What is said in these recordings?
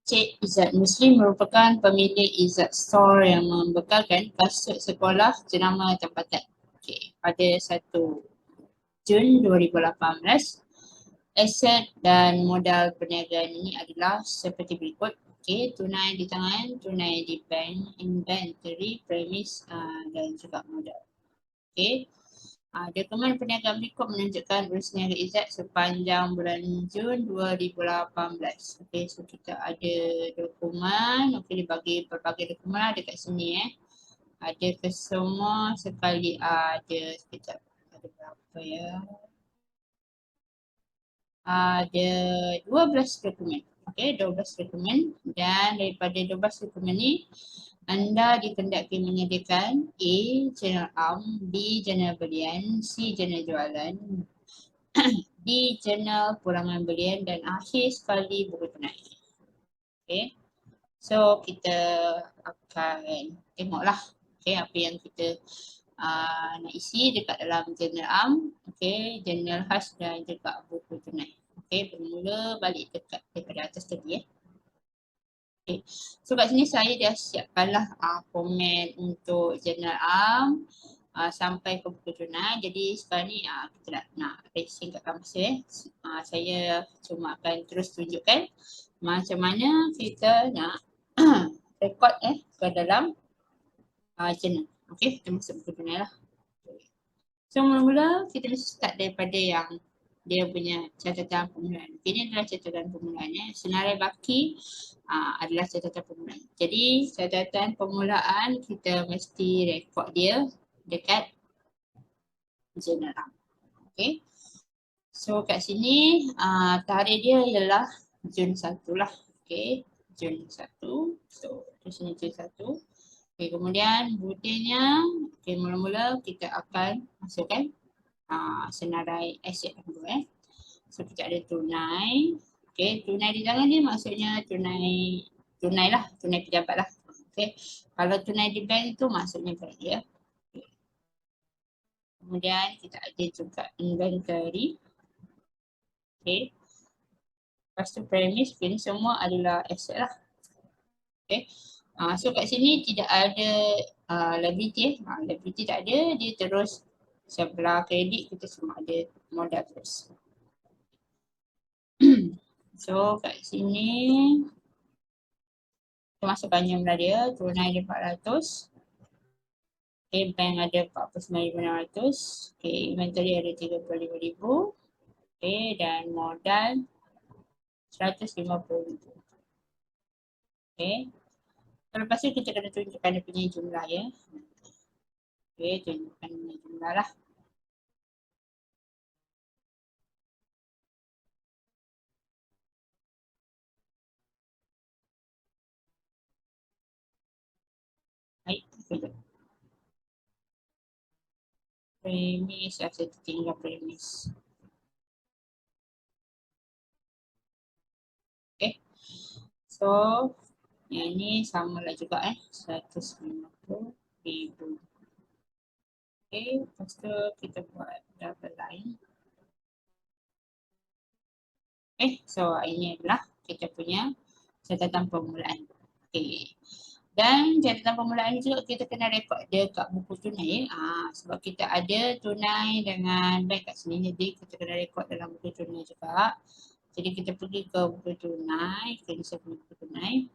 Cik Izzat Muslim merupakan pemilik Izzat Store yang membekalkan kasut sekolah jenama tempatan. Okay. Pada 1 Jun 2018, aset dan modal perniagaan ini adalah seperti berikut. Okay. Tunai di tangan, tunai di bank, inventory, premis dan juga modal. Okay. Dokumen perniagaan berikut menunjukkan berniaga Izzat sepanjang bulan Jun 2018. Okey, so kita ada dokumen. Okey, dibagi berbagai dokumen ada kat sini Ada kesemua sekali ada. Sekejap. Ada berapa ya? Ada 12 dokumen. Okey, 12 dokumen dan daripada 12 dokumen ni anda dikendaki menyediakan A. Jurnal am, B. Jurnal belian, C. Jurnal jualan, D. Jurnal pulangan belian dan akhir sekali buku tunai. Okay. So kita akan tengoklah apa yang kita nak isi dekat dalam jurnal am, jurnal khas dan juga buku tunai. Bermula balik dekat daripada atas tadi So kat sini saya dah siapkanlah komen untuk jurnal am sampai ke buku tunai. Jadi sekarang ni kita nak singkatkan masa saya cuma akan terus tunjukkan macam mana kita nak rekod ke dalam jurnal. Okey, kita masuk buku tunai lah. So mula-mula kita mesti start daripada yang dia punya catatan permulaan. Ini adalah catatan permulaan Senarai baki adalah catatan permulaan. Jadi catatan permulaan kita mesti rekod dia dekat jurnal am. Okey. So kat sini tarikh dia ialah Jun 1 lah. Okey, Jun 1. So di sini Jun 1. Okey, kemudian rutinnya mula-mula kita akan masukkan senarai aset dulu So kita ada tunai. Okey, tunai di tangan ni maksudnya tunai lah, tunai pejabat lah. Okey. Kalau tunai di bank tu maksudnya bank dia. Kemudian kita ada juga inventory. Okey. Lepas tu premis, ini semua adalah aset lah. Okey. So kat sini tidak ada liability liability tak ada, dia terus sebelah kredit kita semua ada modal terus. So kat sini kita masukkan jumlah dia, tunai dia 400. Okay, bank ada 49,600. Okay, inventory ada 35,000. Okay, dan modal 150,000. Okay. Lepas tu kita kena tunjukkan dia punya jumlah Okay, tunjukkan dia punya jumlah lah. Baik, kita premis, saya tinggal premis. Okay. So, yang ni sama lah juga 150,000. Okay, lepas tu kita buat double line. So ini adalah kita punya catatan permulaan. Dan catatan permulaan ni juga kita kena rekod dia kat buku tunai sebab kita ada tunai dengan bank kat sini, jadi kita kena rekod dalam buku tunai juga. Jadi kita pergi ke buku tunai, kita bisa pergi buku tunai.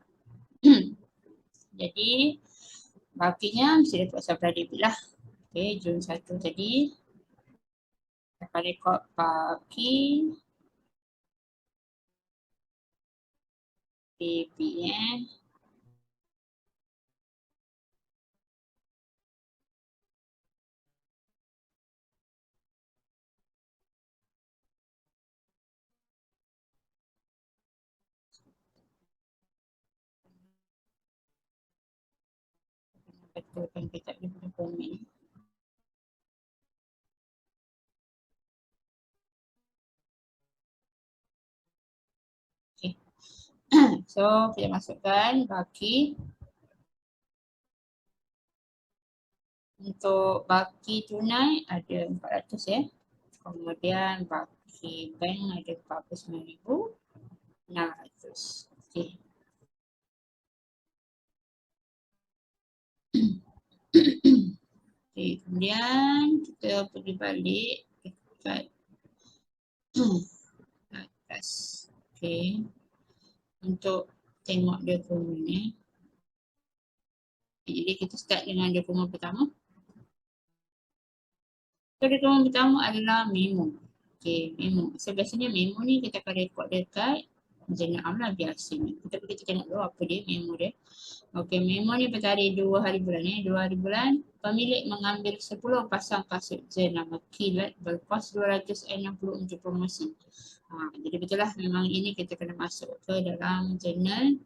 Jadi bakinya mesti rekod sampai debit lah. Jun 1 tadi kita akan rekod baki debit betulkan kita punya komen. So kita masukkan baki. Untuk baki tunai ada 400 Kemudian baki bank ada 49,600. Okay, kemudian kita pergi balik dekat atas. Okay, untuk tengok dokumen ni. Jadi kita start dengan dokumen pertama. So, dokumen pertama adalah memo. Okay, memo. So, biasanya memo ni kita akan rekod dekat jurnal am lah biasanya. Kita tengok dulu apa dia memo dia. Okey, memo ni pada hari 2 hari bulan ni. 2 hari bulan, pemilik mengambil 10 pasang kasut jenama kilat berkos 260 untuk promosi. Jadi betul lah memang ini kita kena masuk ke dalam jurnal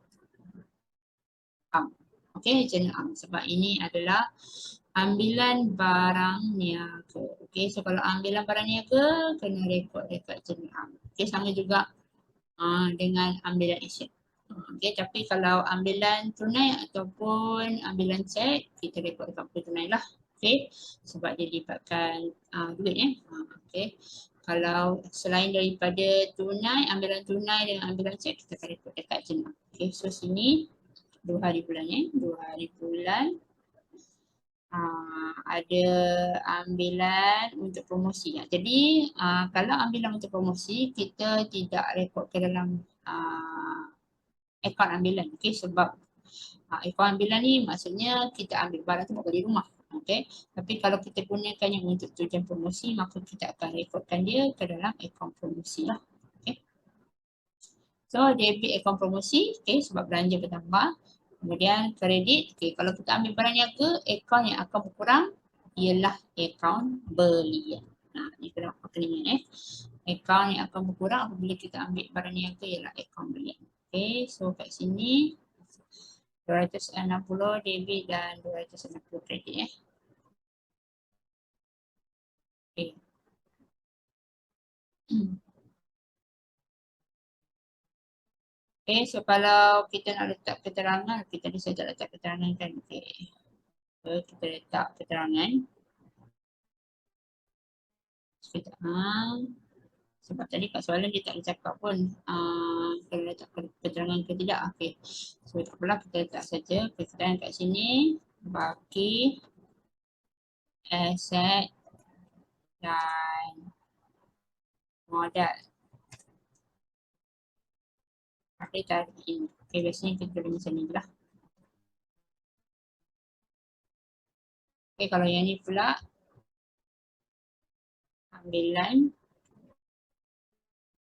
am. Okey, jurnal am sebab ini adalah ambilan barang niaga. Okey, so kalau ambilan barang niaga kena rekod dekat jurnal am. Okey, sama juga dengan ambilan aset. Okey, tapi kalau ambilan tunai ataupun ambilan cek, kita rekod dekat buku tunai lah. Okey, sebab dia libatkan duit ya. Okey, kalau selain daripada tunai, ambilan tunai dengan ambilan cek, kita akan rekod dekat jurnal. Okey, so sini 2 hari bulan ya. 2 hari bulan. Ada ambilan untuk promosi. Jadi kalau ambilan untuk promosi, kita tidak rekod ke dalam akaun ambilan. Okay, sebab akaun ambilan ni maksudnya kita ambil barang tu bawa balik rumah. Okay, tapi kalau kita gunakannya untuk tujuan promosi, maka kita akan rekodkan dia ke dalam akaun promosi lah. Okay. So, debit akaun promosi, okay, sebab belanja bertambah. Kemudian kredit, okay, kalau kita ambil barang niaga, akaun yang akan berkurang ialah akaun belian. Ini kena ingat akaun yang akan berkurang apabila kita ambil barang niaga ialah akaun belian. Okay, so kat sini 260 debit dan 260 kredit Okay. Okay, so kalau kita nak letak keterangan, kita bisa letak keterangan kan. Okay. So, kita letak keterangan. Sebab tadi kat soalan dia tak ada cakap pun kalau letak keterangan ke tidak. Okay. So tak apalah, kita letak saja keterangan kat sini. Baki, aset dan modal. Okay, tarik ini. Okay, biasanya kita tulis macam ni lah. Okay, kalau yang ni pula ambilan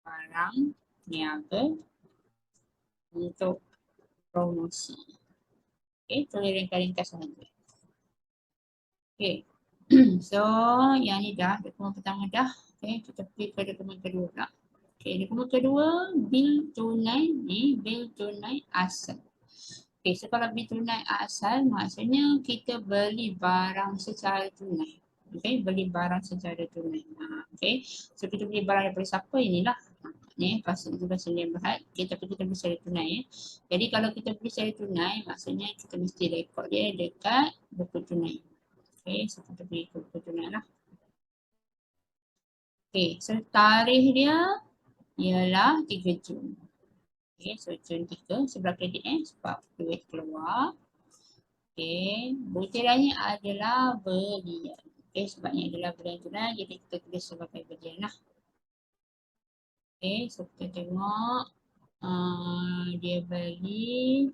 barang niaga untuk promosi. Okay, tulis ringkas-ringkas saja. Okay, so yang ni dah, dokumen pertama dah. Okay, kita pergi ke dokumen kedua pula. Okay, dokumen kedua, bil tunai ni, bil tunai asal. Okay, so kalau bil tunai asal, maksudnya kita beli barang secara tunai. Okay, beli barang secara tunai. Okay, so kita beli barang daripada siapa, inilah. Ni, pasal itu pasal yang berhad, kita beli secara tunai. Jadi kalau kita beli secara tunai, maksudnya kita mesti rekod dia dekat buku tunai. Okay, so kita beli buku tunai lah. Okay, so tarikh dia ialah 3 Jun. Okay, so Jun 3 sebelah kredit sebab duit keluar. Okay, butirannya adalah belian. Okay, sebabnya adalah belian tunai, jadi kita tulis sebagai belian lah. Okay, so kita tengok dia beli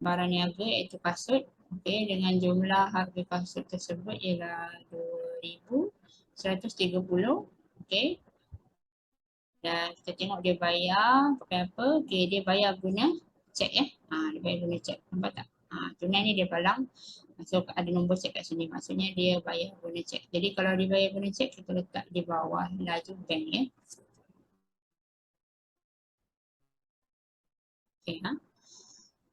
barang niaga iaitu kasut. Okay, dengan jumlah harga kasut tersebut ialah 2,130. Okay. Dan kita tengok dia bayar pakai apa. Okay, dia bayar guna cek dia bayar guna cek. Nampak tak? Tunai ni dia balang. So ada nombor cek kat sini. Maksudnya dia bayar guna cek. Jadi kalau dia bayar guna cek, kita letak di bawah laju bank ya. Okay,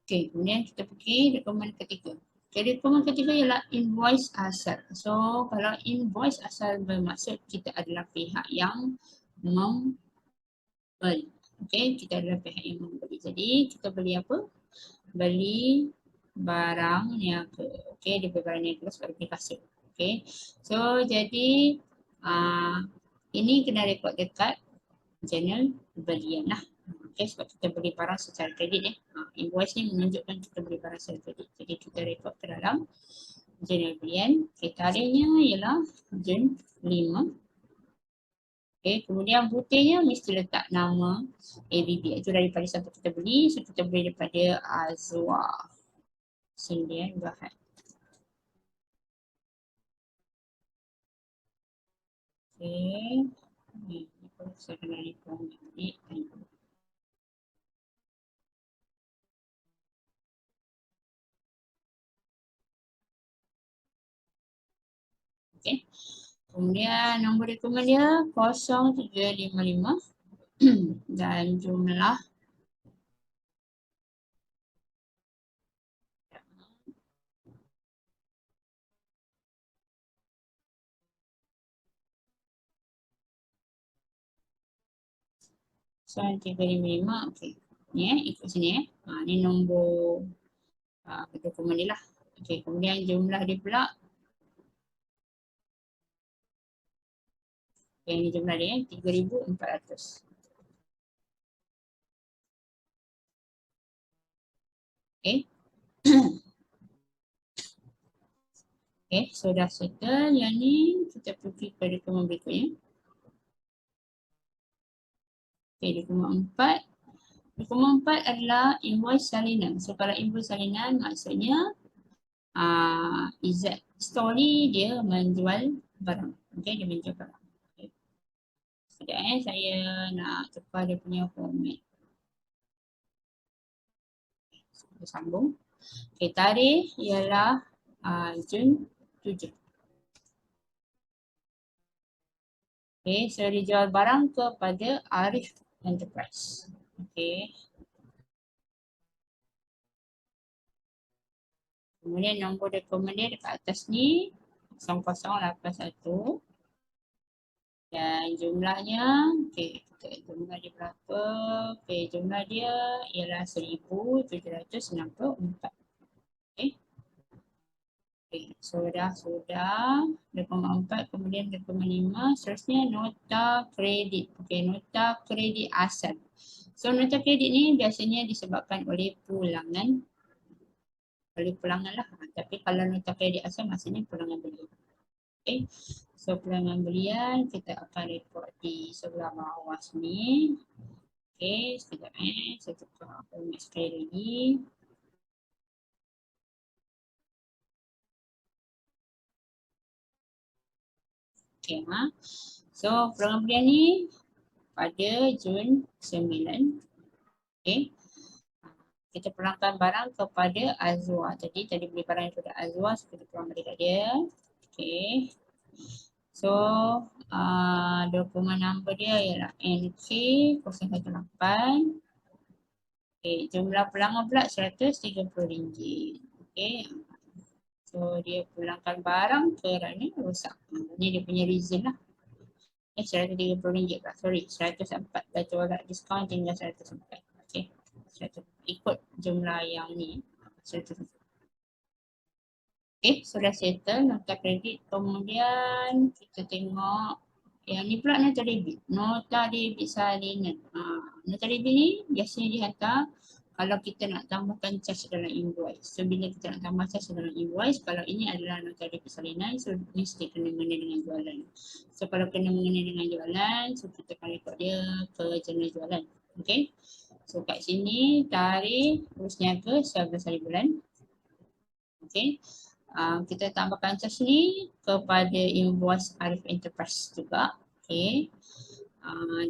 okay, kemudian kita pergi dokumen ketiga. Okay, dokumen ketiga ialah invoice asal. So kalau invoice asal bermaksud kita adalah pihak yang membeli. Okay, kita adalah pihak yang membeli. Jadi kita beli apa? Beli barang niaga. Okay, dia beli barang niaga sebab beli kasut. Okay, so jadi ini kena rekod dekat jurnal belian lah. Okay, sebab kita beli barang secara kredit invoice ni menunjukkan kita beli barang secara kredit. Jadi kita rekod ke dalam Jurnal belian. Okay, tarikhnya ialah Jun 5. Okay, kemudian butihnya mesti letak nama ABB. Itu daripada siapa kita beli. So kita beli daripada Azwa. Sindian Bahat. Okay. Ni saya kena rekod ni. Okay. Kemudian nombor dokumen dia 0355 dan jumlah so 355. Okey. Ni ikut sini ni nombor dokumen dia lah. Okey, kemudian jumlah dia pula. Okay, ni jumlah dia 3,400. Okey. Okey, so dah settle yang ni, kita pergi ke dokumen berikutnya. Okey, dokumen 4. Dokumen 4 adalah invoice salinan. So kalau invoice salinan maksudnya Izzat Store ni dia menjual barang. Okey, dia menjual barang. Okay. Sekejap saya nak tukar dia punya format. Kita sambung. Okey, tarikh ialah Jun 7. Okey, so dia jual barang kepada Arif Enterprise. Okey. Kemudian nombor dokumen dia dekat atas ni 0081. Dan jumlahnya, okey, jumlah dia berapa? Okey, jumlah dia ialah 1,764. Okey. Okey, sudah. Dokumen 4, kemudian dokumen 5, seterusnya nota kredit. Okey, nota kredit asal. So nota kredit ni biasanya disebabkan oleh pulangan. Lah. Tapi kalau nota kredit asal maksudnya pulangan belian. Okey. So pulangan belian kita akan rekod di sebelah bawah sini. Okey, sekejap saya tukar format sekali lagi. Okey, so pulangan belian ni pada Jun 9. Okey. Kita pulangkan barang kepada Azwa. Tadi beli barang daripada Azwa, so kita pulang balik kat dia. Okey. So dokumen number dia ialah NK018. Okey, jumlah pulangan pula RM130. Okey. So dia pulangkan barang kerana rosak. Ni dia punya reason lah. RM130 lah. Sorry, 104. Dah tolak diskaun tinggal 104. Okey. 100. Ikut jumlah yang ni. 104. Okay, sudah settle nota kredit. Kemudian kita tengok yang ni pula nota debit. Nota debit salinan. Nota debit ni biasanya dihantar kalau kita nak tambahkan charge dalam invoice. So bila kita nak tambah charge dalam invoice, kalau ini adalah nota debit salinan, so mesti kena mengenai dengan jualan. So kalau kena mengenai dengan jualan, so kita akan rekod dia ke jurnal jualan. Okay. So kat sini tarikh urus niaga 11 hari bulan. Okay. Kita tambahkan charge ni kepada invoice Arif Enterprise juga. Okay.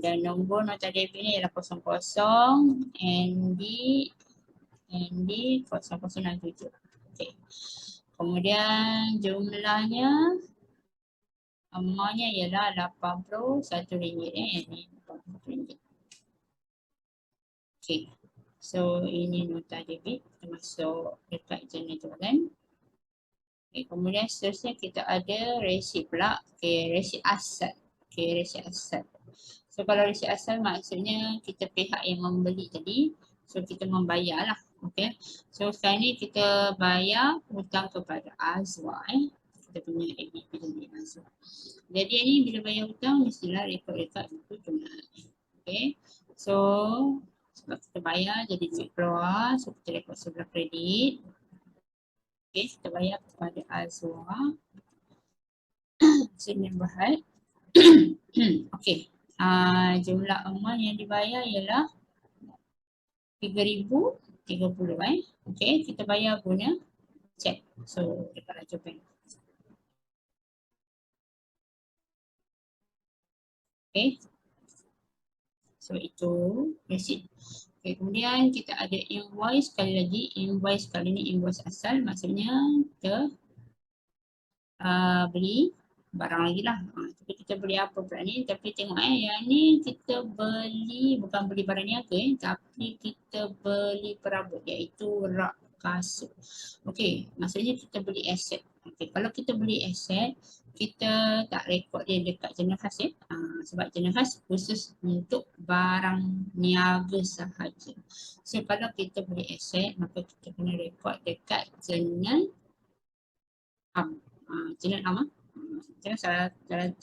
Dan nombor nota debit ni ialah 00 ND 0067. Okay. Kemudian jumlahnya amountnya ialah RM81. Ini RM81. Okay. So ini nota debit termasuk dekat jurnal jualan. Okay, kemudian seterusnya kita ada resit pula. Okay, resit asal. Okay, resit asal. So kalau resit asal maksudnya kita pihak yang membeli tadi. So kita membayar lah. Okay. So sekarang ni kita bayar hutang kepada Azwa. Kita punya ABP dari Azwa. Jadi ni bila bayar hutang mestilah rekod-rekod buku tunai. Okay. So sebab kita bayar jadi duit keluar. So kita rekod sebelah kredit. Okey, kita bayar kepada Azwa Sdn Bhd. Okey. Jumlah emas yang dibayar ialah 3,030 Okey, kita bayar guna cek. So dekat Raja Bank. Okey. So itu receipt. Okay, kemudian kita ada invoice, sekali lagi invoice kali ni invoice asal, maksudnya kita beli barang lagi lah. Tapi kita beli apa pula ni, tapi tengok yang ni kita beli, bukan beli barang niaga tapi kita beli perabot iaitu rak kasut. Okey, maksudnya kita beli aset. Okey, kalau kita beli aset, kita tak rekod dia dekat jurnal khas sebab jurnal khas khusus untuk barang niaga sahaja. So kalau kita beli aset, maka kita kena rekod dekat jurnal am. Jurnal am jangan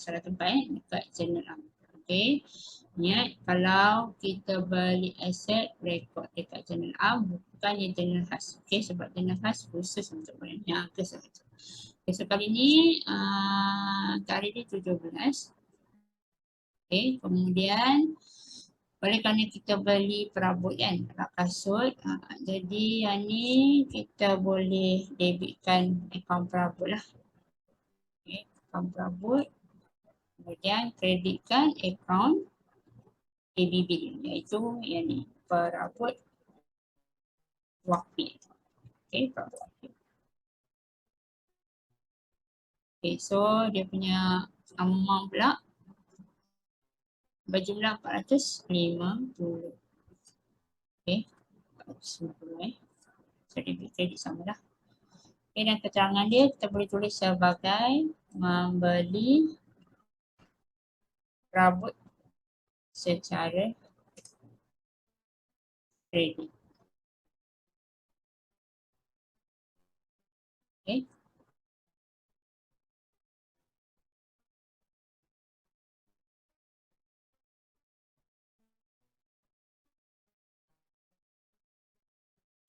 salah tempat dekat jurnal am. Okey. Niat kalau kita beli aset, rekod dekat jurnal am, bukannya jurnal khas. Okey, sebab jurnal khas khusus untuk barang niaga sahaja. Okay, so kali ni tarikh ni 17. Okay, kemudian oleh kerana kita beli perabot kan, rak kasut, jadi yang ni kita boleh debitkan akaun perabot lah. Okay, akaun perabot, kemudian kreditkan akaun ABB iaitu yang ni, perabot wakfi. Okay, perabot wakfi. Okay, so dia punya amount pula berjumlah 450. Okay, 450 so debit kredit sama lah. Okay, dan keterangan dia kita boleh tulis sebagai membeli perabot secara kredit. Okay.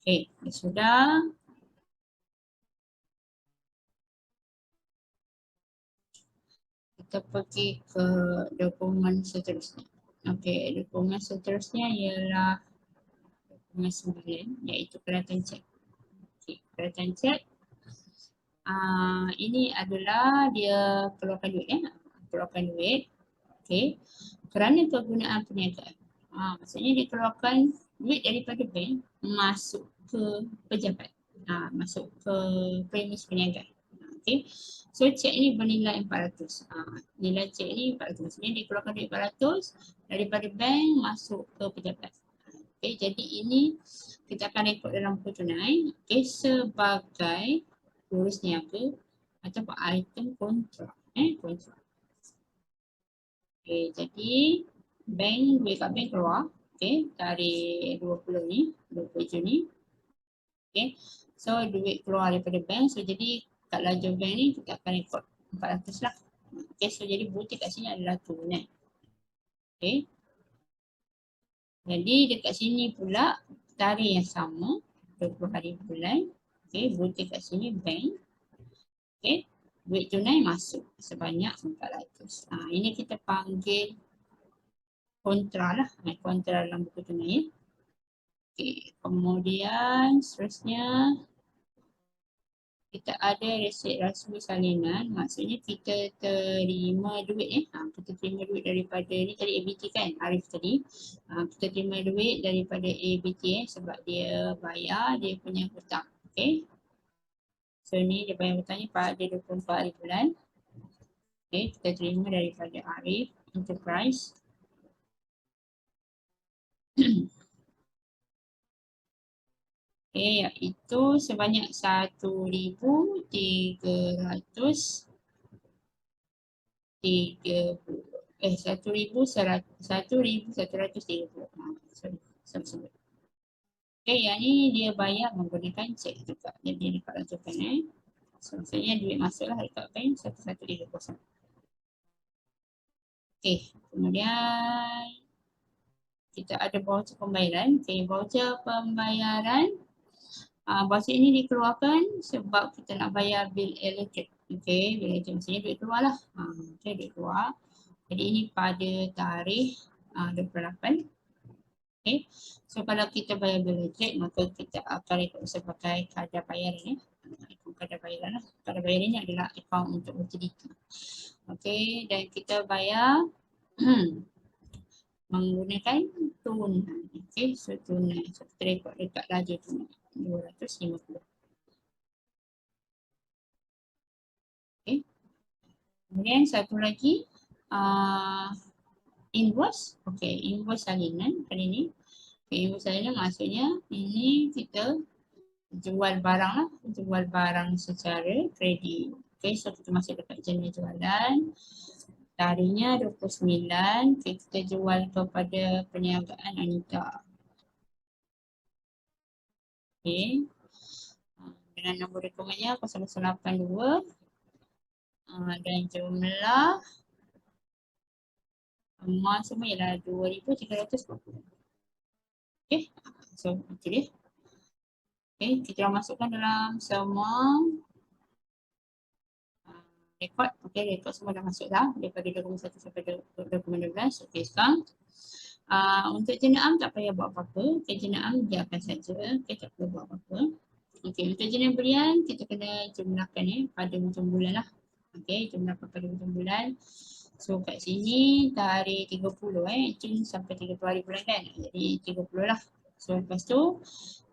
Okay, sudah. Kita pergi ke dokumen seterusnya. Okay, dokumen seterusnya ialah dokumen 9 iaitu kelihatan cek. Okay, kelihatan cek. Ini adalah dia keluarkan duit keluarkan duit. Okay, kerana kegunaan perniagaan. Maksudnya dia keluarkan duit daripada bank masuk ke pejabat. Masuk ke premis perniagaan. Okay. So cek ni bernilai 400. Nilai cek ni 400. Maksudnya dia keluarkan duit 400 daripada bank masuk ke pejabat. Okay, jadi ini kita akan rekod dalam buku tunai sebagai urus niaga ataupun item kontrak. Kontrak. Okay, jadi bank, duit kat bank keluar. Okay, tarikh 20 ni, 20 Juni. Okay, so duit keluar daripada bank. So jadi kat ledger bank ni kita akan rekod 400 lah. Okay, so jadi bukti kat sini adalah tunai. Okay. Jadi dekat sini pula tarikh yang sama, 20 hari bulan. Okay, bukti kat sini bank. Okay, duit tunai masuk sebanyak 400. Ini kita panggil kontra lah, kontra dalam buku tunai. Okay, kemudian seterusnya kita ada resit rasmi salinan, maksudnya kita terima duit kita terima duit daripada ni tadi ABT kan, Arif tadi. Kita terima duit daripada ABT sebab dia bayar dia punya hutang. Okay. So ni dia bayar hutangnya pada 24 hari bulan. Okay, kita terima daripada Arif Enterprise. Okay, iaitu sebanyak 1,330 1,130. Sorry. Okay, yang ni dia bayar menggunakan cek juga. Jadi dekat Raja Bank so, maksudnya duit masuklah dekat bank 1,130. Okay, kemudian kita ada voucher pembayaran. Okay, voucher pembayaran Basit ini dikeluarkan sebab kita nak bayar bil elektrik. Okey, bil elektrik maksudnya duit keluar lah. Okey, duit keluar. Jadi ini pada tarikh 28. Okey. So kalau kita bayar bil elektrik maka kita akan rekod sebagai kadar bayaran ya. Kadar bayaran lah. Kadar bayaran ini adalah akaun untuk utility. Okey, dan kita bayar menggunakan tunai. Okey, so tunai. So kita rekod dekat laju tunai 250. Okey. Kemudian satu lagi invoice. Okey, invoice salinan kali ni. Okay, invoice salinan maksudnya ini kita jual barang lah, jual barang secara kredit. Okay, so kita masuk dekat jenis jualan. Tarikhnya 29, kita jual kepada perniagaan Anita. Okay. Dengan nombor rekomennya 0082 dan jumlah emas semua ialah 2,340. Okay, so itu dia. Okay, kita masukkan dalam semua rekod. Okay, rekod semua dah masuk dah daripada 21 sampai 2012. Okay, sekarang untuk jenayah tak payah buat apa-apa. Okay, jenayah biarkan saja. Okay, tak perlu buat apa-apa. Okay, untuk jenayah berian kita kena jumlahkan pada hujung bulan lah. Okay, jumlahkan pada hujung bulan. So kat sini tarikh 30 Jun sampai 30 hari bulan kan. Jadi 30 lah. So lepas tu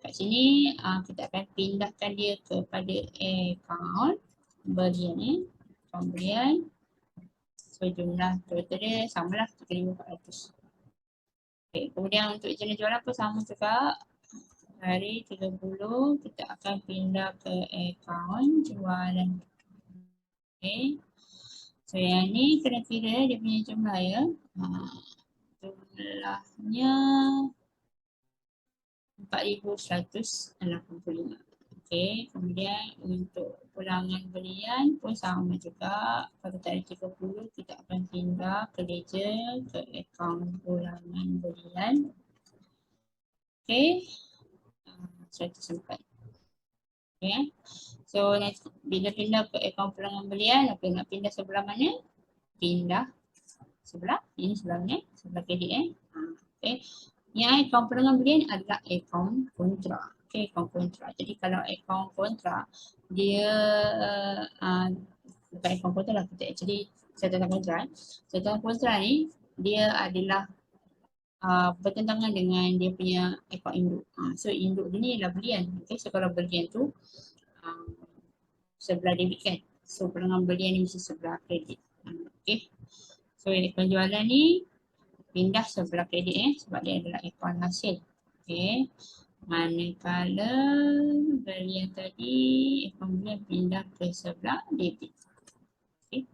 kat sini kita akan pindahkan dia kepada account berian account berian. So jumlah total dia samalah 3,400. Okay, kemudian untuk jenis jualan pun sama juga. Hari 30 kita akan pindah ke account jualan. Okay. So yang ni kena kira dia punya jumlah ya. Jumlahnya 4,185. Okey, kemudian untuk pulangan belian pun sama juga. Pada tarikh 30 kita akan pindah ke ledger ke akaun pulangan belian. Okey. 104. Okey. So bila pindah ke akaun pulangan belian, nak pindah sebelah mana? Pindah sebelah ini sebelahnya, sebelah kredit okey. Yang akaun pulangan belian adalah akaun kontrak. Okey, akaun kontrak. Jadi kalau akaun kontrak dia bukan akaun kontrak lah, kita actually catatan kontrak. Catatan kontrak ni dia adalah bertentangan dengan dia punya akaun induk. So induk dia ni adalah belian. Okay, so kalau belian tu sebelah debit kan. So pulangan belian ni mesti sebelah kredit. Okay. So penjualan ni pindah sebelah kredit sebab dia adalah akaun hasil. Okay. Manakala belian tadi akaun belian pindah ke sebelah debit. Okay.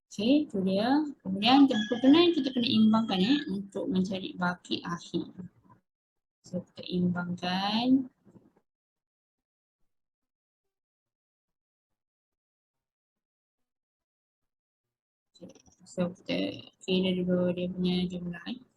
Okay, itu dia. Kemudian buku tunai kita kena imbangkan untuk mencari baki akhir. So kita imbangkan. Okay. So kita kira dulu dia punya jumlah.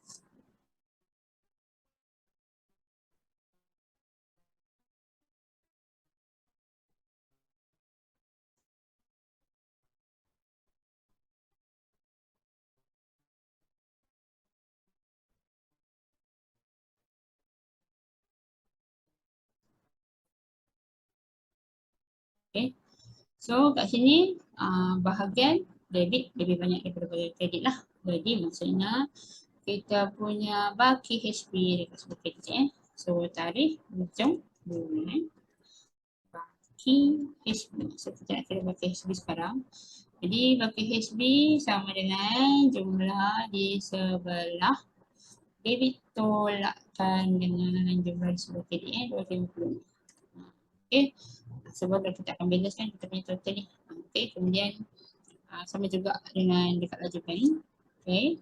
Okay. So kat sini bahagian debit lebih banyak daripada bahagian kredit lah. Jadi maksudnya kita punya baki HP dekat sebelah kredit So tarikh hujung bulan baki HP. So kita nak kira baki HP sekarang. Jadi baki HP sama dengan jumlah di sebelah debit tolakkan dengan jumlah di sebelah kredit 250. Okay. Sebab kita akan balancekan kita punya total ni. Okay. Kemudian sama juga dengan dekat laju bank. Okay.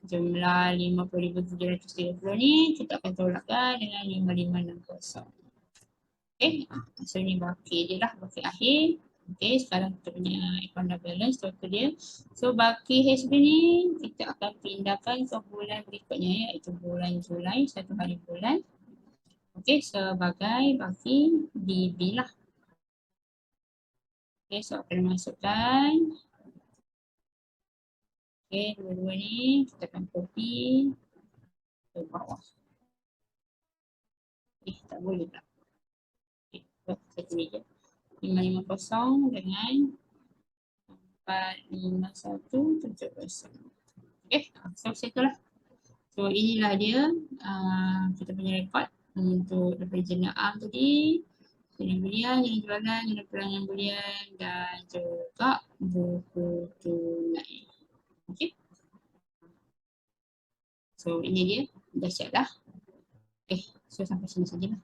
Jumlah 50,730 ni kita akan tolakkan dengan 5560. Okay. So ni baki je lah, baki akhir. Okay, sekarang kita punya account dah balance total dia. So baki HB ni kita akan pindahkan ke bulan berikutnya iaitu bulan Julai, 1 hari bulan. Okay, sebagai baki DB lah. Okay, so akan masukkan. Okay, dua-dua ni kita akan copy ke bawah. Tak boleh tak. Okay, satu ni je. 550 dengan 45170. Okay, so itulah. So inilah dia kita punya rekod untuk daripada jurnal am tadi, jurnal belian, jurnal jualan, jurnal perangan belian dan juga buku tunai. Okay. So ini dia, dah siap dah. Okay, so sampai sini sajalah.